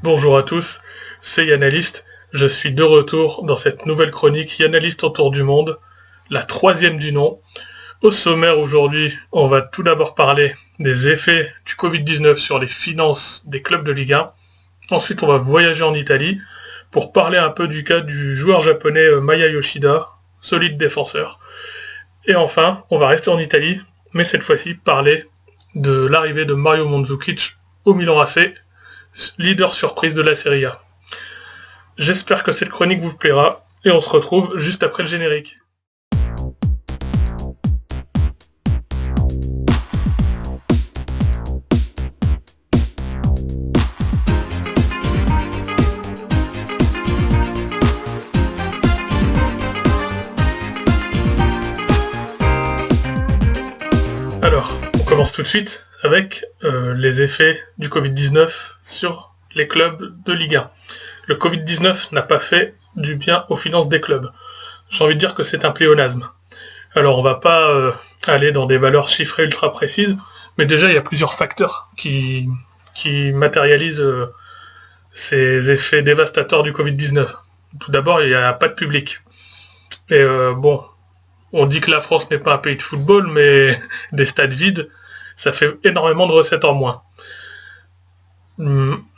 Bonjour à tous, c'est Yannalist. Je suis de retour dans cette nouvelle chronique Yannalist autour du monde, la troisième du nom. Au sommaire aujourd'hui, on va tout d'abord parler des effets du Covid-19 sur les finances des clubs de Ligue 1. Ensuite, on va voyager en Italie pour parler un peu du cas du joueur japonais Maya Yoshida, solide défenseur. Et enfin, on va rester en Italie, mais cette fois-ci parler de l'arrivée de Mario Mandzukic au Milan AC, leader surprise de la Serie A. J'espère que cette chronique vous plaira et on se retrouve juste après le générique. Alors, on commence tout de suite avec les effets du Covid-19 sur les clubs de Ligue 1. Le Covid-19 n'a pas fait du bien aux finances des clubs. J'ai envie de dire que c'est un pléonasme. Alors on va pas aller dans des valeurs chiffrées ultra précises, mais déjà il y a plusieurs facteurs qui matérialisent ces effets dévastateurs du Covid-19. Tout d'abord, il n'y a pas de public. Et bon, on dit que la France n'est pas un pays de football, mais des stades vides, ça fait énormément de recettes en moins.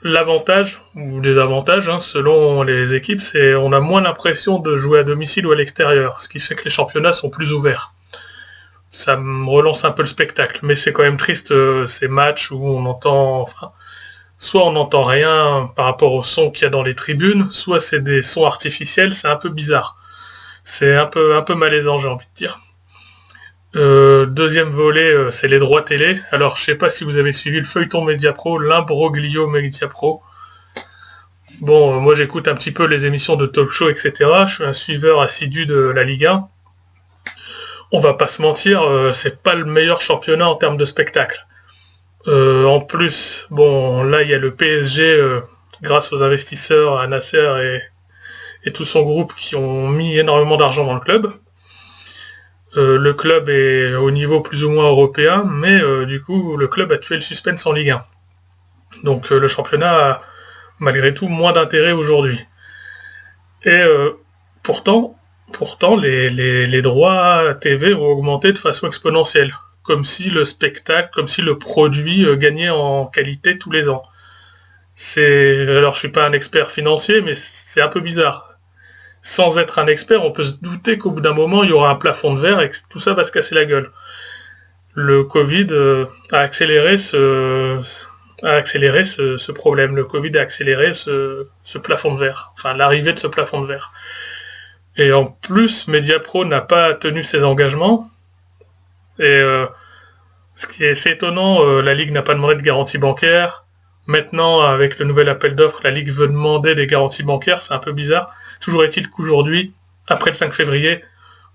L'avantage, ou les avantages, selon les équipes, c'est on a moins l'impression de jouer à domicile ou à l'extérieur, ce qui fait que les championnats sont plus ouverts. Ça me relance un peu le spectacle, mais c'est quand même triste ces matchs où on entend... soit on n'entend rien par rapport au son qu'il y a dans les tribunes, soit c'est des sons artificiels, c'est un peu bizarre. C'est un peu malaisant, j'ai envie de dire. Deuxième volet, c'est les droits télé. Alors, je sais pas si vous avez suivi le feuilleton Mediapro, l'imbroglio Mediapro. Bon, moi j'écoute un petit peu les émissions de talk show, etc. Je suis un suiveur assidu de la Ligue 1. On va pas se mentir, c'est pas le meilleur championnat en termes de spectacle. En plus, bon, là il y a le PSG, grâce aux investisseurs, à Nasser et tout son groupe qui ont mis énormément d'argent dans le club. Le club est au niveau plus ou moins européen, mais du coup le club a tué le suspense en Ligue 1. Donc le championnat a malgré tout moins d'intérêt aujourd'hui. Et pourtant les droits TV ont augmenté de façon exponentielle, comme si le spectacle, comme si le produit gagnait en qualité tous les ans. Alors je suis pas un expert financier, mais c'est un peu bizarre. Sans être un expert, on peut se douter qu'au bout d'un moment, il y aura un plafond de verre et que tout ça va se casser la gueule. Le Covid a accéléré ce problème. Le Covid a accéléré ce plafond de verre, enfin l'arrivée de ce plafond de verre. Et en plus, Mediapro n'a pas tenu ses engagements. Et ce qui est assez étonnant, la Ligue n'a pas demandé de garantie bancaire. Maintenant, avec le nouvel appel d'offres, la Ligue veut demander des garanties bancaires, c'est un peu bizarre. Toujours est-il qu'aujourd'hui, après le 5 février,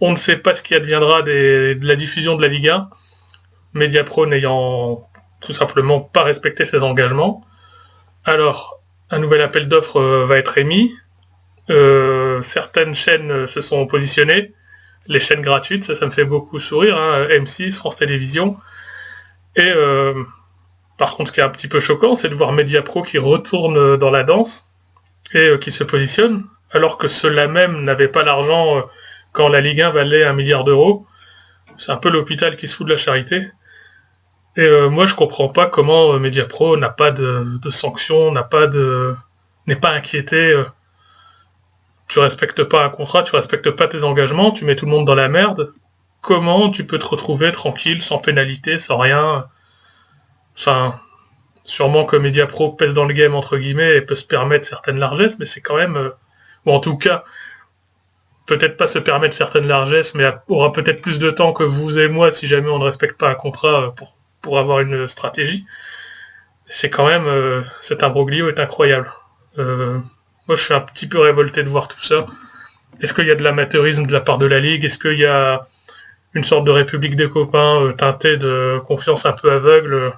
on ne sait pas ce qui adviendra de la diffusion de la Ligue 1, Mediapro n'ayant tout simplement pas respecté ses engagements. Alors, un nouvel appel d'offres va être émis. Certaines chaînes se sont positionnées. Les chaînes gratuites, ça me fait beaucoup sourire, M6, France Télévisions. Et par contre, ce qui est un petit peu choquant, c'est de voir Mediapro qui retourne dans la danse et qui se positionne, alors que ceux-là même n'avaient pas l'argent quand la Ligue 1 valait 1 milliard d'euros. C'est un peu l'hôpital qui se fout de la charité. Et moi, je comprends pas comment Mediapro n'a pas de sanctions, n'est pas inquiété. Tu respectes pas un contrat, tu respectes pas tes engagements, tu mets tout le monde dans la merde. Comment tu peux te retrouver tranquille, sans pénalité, sans rien? Enfin, sûrement que Mediapro pèse dans le game entre guillemets et peut se permettre certaines largesses, mais c'est quand même... Bon, en tout cas, peut-être pas se permettre certaines largesses, mais aura peut-être plus de temps que vous et moi si jamais on ne respecte pas un contrat pour avoir une stratégie. C'est quand même... cet imbroglio est incroyable. Moi, je suis un petit peu révolté de voir tout ça. Est-ce qu'il y a de l'amateurisme de la part de la Ligue? Est-ce qu'il y a une sorte de république des copains teintée de confiance un peu aveugle?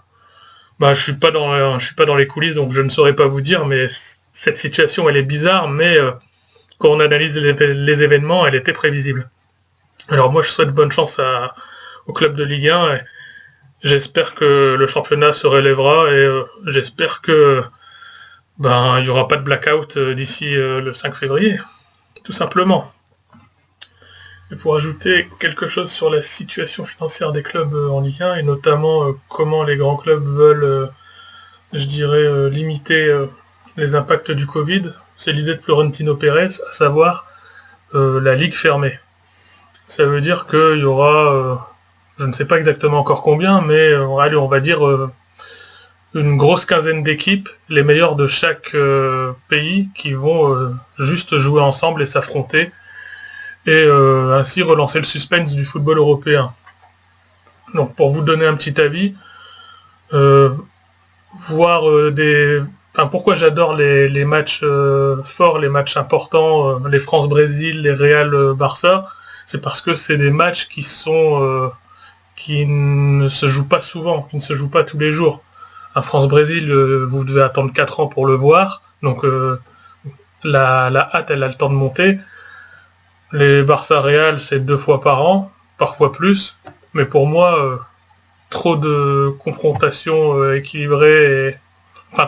Je suis pas dans les coulisses, donc je ne saurais pas vous dire, mais cette situation, elle est bizarre, mais quand on analyse les événements, elle était prévisible. Alors moi, je souhaite bonne chance au club de Ligue 1, et j'espère que le championnat se relèvera, et j'espère que ben il n'y aura pas de blackout d'ici le 5 février, tout simplement. Et pour ajouter quelque chose sur la situation financière des clubs en Ligue 1, et notamment comment les grands clubs veulent, je dirais, limiter les impacts du Covid, c'est l'idée de Florentino Pérez, à savoir la ligue fermée. Ça veut dire qu'il y aura, je ne sais pas exactement encore combien, mais allez, on va dire une grosse quinzaine d'équipes, les meilleures de chaque pays, qui vont juste jouer ensemble et s'affronter, et ainsi relancer le suspense du football européen. Donc pour vous donner un petit avis, voir des... Enfin, pourquoi j'adore les matchs forts, les matchs importants, les France-Brésil, les Real-Barça, c'est parce que c'est des matchs qui ne se jouent pas souvent, qui ne se jouent pas tous les jours. Un France-Brésil, vous devez attendre 4 ans pour le voir, donc la hâte, elle a le temps de monter. Les Barça-Real, c'est 2 fois par an, parfois plus, mais pour moi, trop de confrontations équilibrées,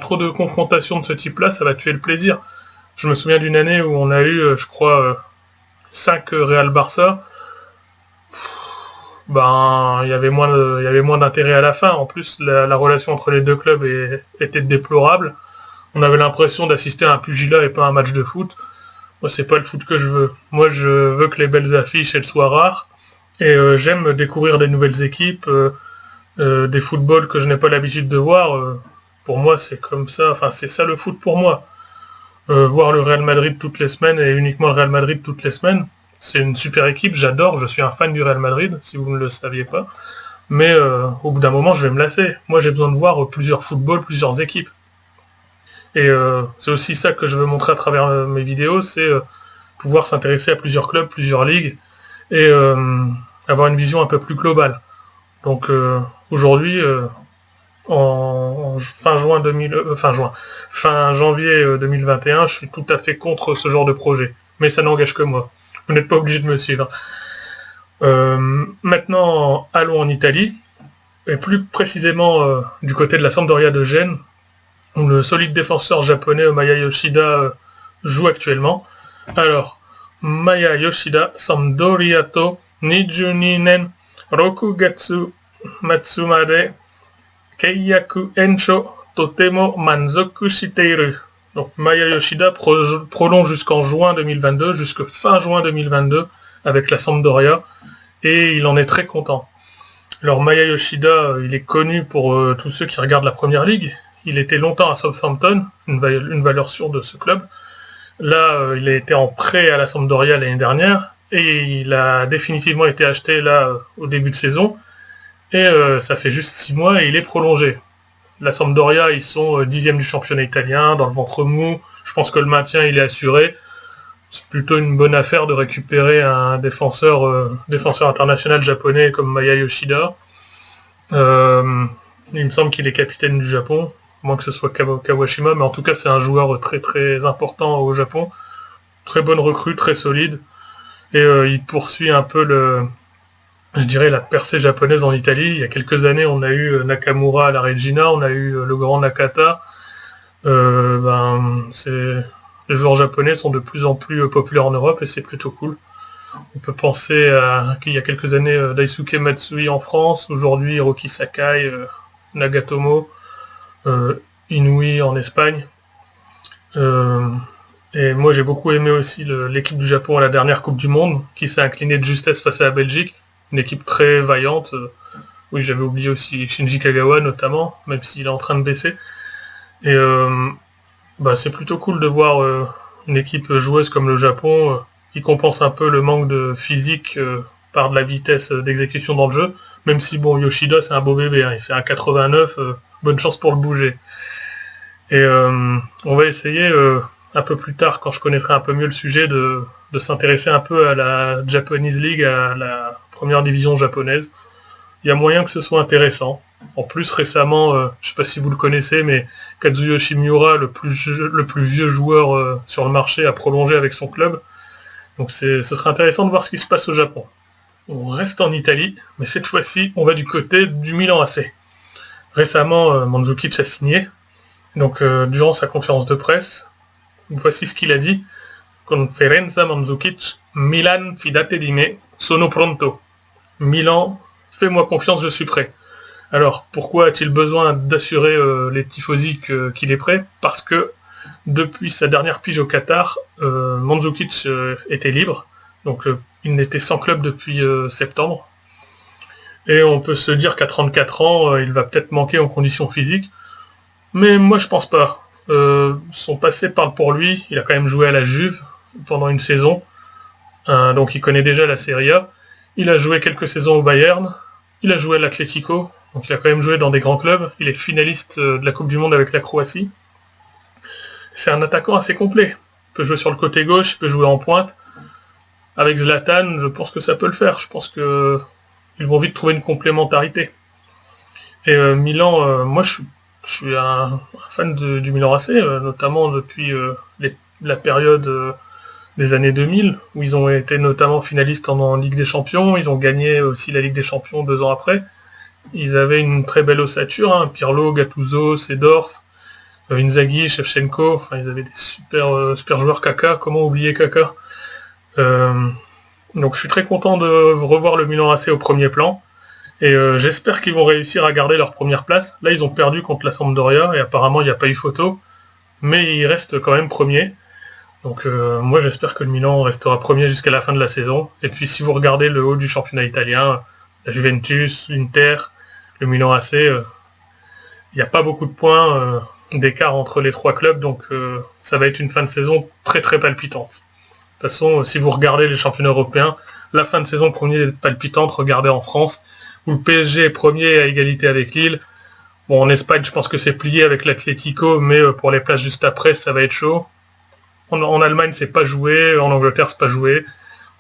trop de confrontations de ce type-là, ça va tuer le plaisir. Je me souviens d'une année où on a eu, je crois, 5 Real-Barça, ben il y avait moins d'intérêt à la fin. En plus, la relation entre les deux clubs était déplorable. On avait l'impression d'assister à un pugilat et pas à un match de foot. Moi, c'est pas le foot que je veux. Moi, je veux que les belles affiches elles soient rares. Et j'aime découvrir des nouvelles équipes, des footballs que je n'ai pas l'habitude de voir. Pour moi, c'est comme ça. Enfin, c'est ça le foot pour moi. Voir le Real Madrid toutes les semaines et uniquement le Real Madrid toutes les semaines, c'est une super équipe, j'adore, je suis un fan du Real Madrid, si vous ne le saviez pas. Mais au bout d'un moment, je vais me lasser. Moi, j'ai besoin de voir plusieurs footballs, plusieurs équipes. Et c'est aussi ça que je veux montrer à travers mes vidéos, c'est pouvoir s'intéresser à plusieurs clubs, plusieurs ligues, et avoir une vision un peu plus globale. Donc aujourd'hui, fin janvier 2021, je suis tout à fait contre ce genre de projet. Mais ça n'engage que moi. Vous n'êtes pas obligé de me suivre. Maintenant, allons en Italie, et plus précisément du côté de la Sampdoria de Gênes, où le solide défenseur japonais Maya Yoshida joue actuellement. Alors, Maya Yoshida, Sampdoriato, Nijuni nen, Rokugatsu Matsumade, Keiyaku Encho, Totemo Manzoku Shiteiru. Donc Maya Yoshida prolonge jusqu'en juin 2022, jusque fin juin 2022 avec la Sampdoria, et il en est très content. Alors Maya Yoshida, il est connu pour tous ceux qui regardent la Première Ligue. Il était longtemps à Southampton, une valeur sûre de ce club. Là, il a été en prêt à la Sampdoria l'année dernière, et il a définitivement été acheté là au début de saison. Et ça fait juste 6 mois et il est prolongé. La Sampdoria, ils sont 10e du championnat italien, dans le ventre mou. Je pense que le maintien, il est assuré. C'est plutôt une bonne affaire de récupérer un défenseur international japonais comme Maya Yoshida. Il me semble qu'il est capitaine du Japon, à moins que ce soit Kawashima, mais en tout cas, c'est un joueur très très important au Japon. Très bonne recrue, très solide. Et il poursuit un peu la percée japonaise en Italie. Il y a quelques années, on a eu Nakamura à la Regina, on a eu le grand Nakata. Les joueurs japonais sont de plus en plus populaires en Europe et c'est plutôt cool. On peut penser qu'il y a quelques années Daisuke Matsui en France, aujourd'hui Hiroki Sakai, Nagatomo, Inouï en Espagne. Et moi j'ai beaucoup aimé aussi l'équipe du Japon à la dernière Coupe du Monde, qui s'est inclinée de justesse face à la Belgique. Une équipe très vaillante. Oui, j'avais oublié aussi Shinji Kagawa notamment, même s'il est en train de baisser. Et c'est plutôt cool de voir une équipe joueuse comme le Japon qui compense un peu le manque de physique par de la vitesse d'exécution dans le jeu. Même si Yoshida c'est un beau bébé, hein, il fait un 89, bonne chance pour le bouger. Et on va essayer un peu plus tard, quand je connaîtrai un peu mieux le sujet, de s'intéresser un peu à la Japanese League, à la première division japonaise. Il y a moyen que ce soit intéressant. En plus, récemment, je ne sais pas si vous le connaissez, mais Kazuyoshi Miura, le plus vieux joueur sur le marché, a prolongé avec son club. Donc ce serait intéressant de voir ce qui se passe au Japon. On reste en Italie, mais cette fois-ci, on va du côté du Milan AC. Récemment, Mandzukic a signé. Donc durant sa conférence de presse, voici ce qu'il a dit. Conferenza Mandzukic, Milan fidate di me, sono pronto. Milan, fais-moi confiance, je suis prêt. Alors, pourquoi a-t-il besoin d'assurer les tifosi qu'il est prêt? Parce que depuis sa dernière pige au Qatar, Mandzukic était libre, donc il n'était sans club depuis septembre. Et on peut se dire qu'à 34 ans, il va peut-être manquer en conditions physiques. Mais moi je pense pas. Son passé parle pour lui, il a quand même joué à la Juve pendant une saison, donc il connaît déjà la Serie A. Il a joué quelques saisons au Bayern, il a joué à l'Atlético, donc il a quand même joué dans des grands clubs, il est finaliste de la Coupe du Monde avec la Croatie. C'est un attaquant assez complet, il peut jouer sur le côté gauche, il peut jouer en pointe. Avec Zlatan, je pense que ça peut le faire, je pense qu'ils vont vite trouver une complémentarité. Et Milan, moi je suis un fan du Milan AC, notamment depuis la période des années 2000, où ils ont été notamment finalistes en Ligue des Champions, ils ont gagné aussi la Ligue des Champions 2 ans après. Ils avaient une très belle ossature, hein, Pirlo, Gattuso, Seedorf, Inzaghi, Shevchenko, enfin ils avaient des super joueurs. Kaka, comment oublier Kaka. Donc je suis très content de revoir le Milan AC au premier plan. Et j'espère qu'ils vont réussir à garder leur première place. Là, ils ont perdu contre la Sampdoria, et apparemment, il n'y a pas eu photo. Mais ils restent quand même premiers. Donc moi, j'espère que le Milan restera premier jusqu'à la fin de la saison. Et puis, si vous regardez le haut du championnat italien, la Juventus, l'Inter, le Milan AC, il n'y a pas beaucoup de points d'écart entre les trois clubs. Donc ça va être une fin de saison très très palpitante. De toute façon, si vous regardez les championnats européens, la fin de saison premier est palpitante. Regardez en France, où le PSG est premier à égalité avec Lille. Bon, en Espagne, je pense que c'est plié avec l'Atlético, mais pour les places juste après, ça va être chaud. En Allemagne, c'est pas joué, en Angleterre, c'est pas joué.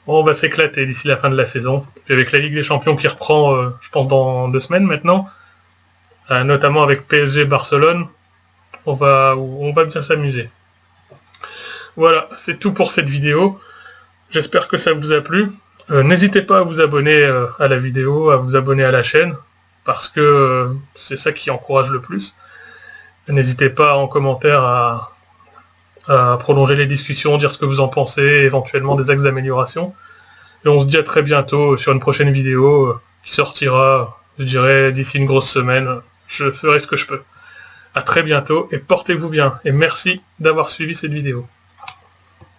Bon, on va s'éclater d'ici la fin de la saison. Puis avec la Ligue des Champions qui reprend, je pense, dans 2 semaines maintenant, notamment avec PSG Barcelone, on va bien s'amuser. Voilà, c'est tout pour cette vidéo. J'espère que ça vous a plu. N'hésitez pas à vous abonner à la vidéo, à vous abonner à la chaîne, parce que c'est ça qui encourage le plus. N'hésitez pas en commentaire à prolonger les discussions, dire ce que vous en pensez, éventuellement des axes d'amélioration. Et on se dit à très bientôt sur une prochaine vidéo qui sortira, je dirais, d'ici une grosse semaine. Je ferai ce que je peux. À très bientôt et portez-vous bien. Et merci d'avoir suivi cette vidéo.